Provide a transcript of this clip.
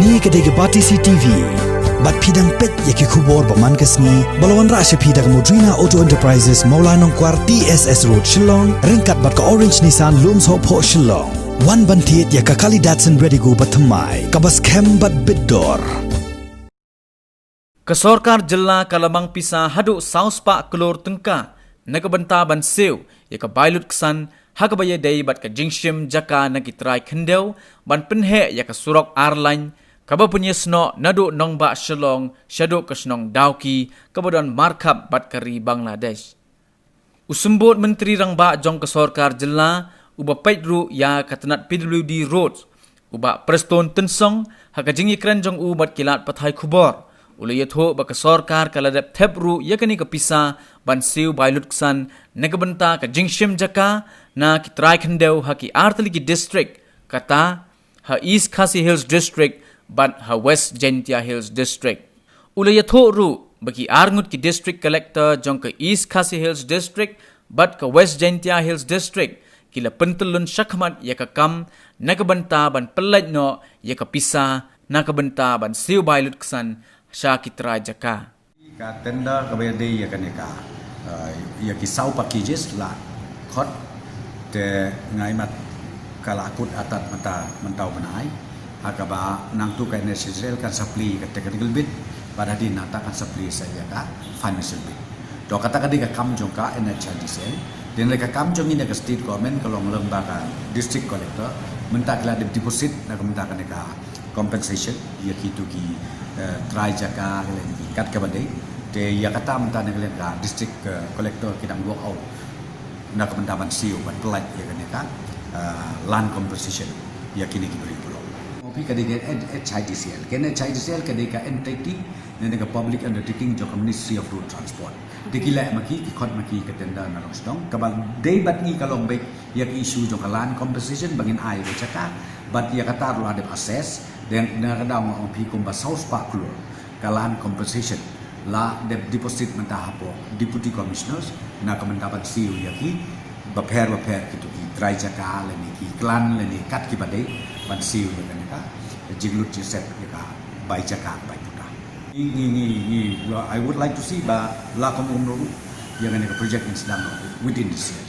Ni kedai Bati CTV. Bat pidang pet yaki kubor paman kesni. Balawan rasya pidang Modrina Auto Enterprises Maulanong Kwar TSS Road Shillong. Ringkat bat ka Orange Nissan Lums Hop Ho Shillong. Wan bantiet yaka kali Datsun ready go batamai. Kabas kem bat biddor. Kesorkar jela kalamang pisa haduk saus pak kelur tengka. Nakabenta ban sew yaka bailut kesan. Hakabaya day bat ka jingshim jaka nakitrai kendeu ban penhe yaka surok airline kaba penyesno nadu nong ba Shillong syaduk kesnong dauki kabadon markab bat kari Bangladesh. Usumbut menteri rang ba jong kesorkar jela uba paitru ya katanat PWD roads uba preston tensong hakajingi kren jong u bat kilat pathai kubor. Uli yatho ba kesorkar kaladap tepru yakani kapisa ban siu bailut ksan nakabenta ka jingshim jaka na kitrai kendeu haki artaligi district kata ha East Khasi Hills district but ha West Jaintia Hills district. Uli yatho ru bagi arngut ki district collector jong ka East Khasi Hills district but ka West Jaintia Hills district kila pentelun syakmat yaka kam nakabenta ban pelaj no yaka pisa nakabenta ban siu bailut ksan sya kitrai jaka. Ka tenda ka bayade ya kaneka ya kisau pakijes la khot te ngai mat kala akut atat mata mentau menai hakaba nang tu ka necessary kan supply ka technical bit pada di nata kan supply saya ka financial bit do kata ka di ka kam jong ka NHIDC den ka kam jong ini ka state government ka long lembaga district collector menta kala deposit na menta ka neka compensation ya kitu ki try jaka kalian kat ke badai te ya kata menta kalian ka district collector kidang work out na kemendaman siu ban pelat ya kan land compensation ya kini diberi pulau opi kadai HIDCL kena HIDCL kadai ka entity nene ka public undertaking jo Ministry of Road Transport dikila maki khot maki katenda na rostong kabal day bat ni kalong baik ya issue jo land compensation bangin ai jaka bat ya kata ru ada assess dan nakadaw ang pikom ba South Park Club kalan compensation la deposit mentah hapo deputy commissioners na kemendapat siu yaki baper kitu ki try jaka leni ki klan leni kat ki badai ban siu ya kanaka jiglut jisep ya bai jaka bai puta I would like to see ba la komumro yang kanaka project in sedang within this year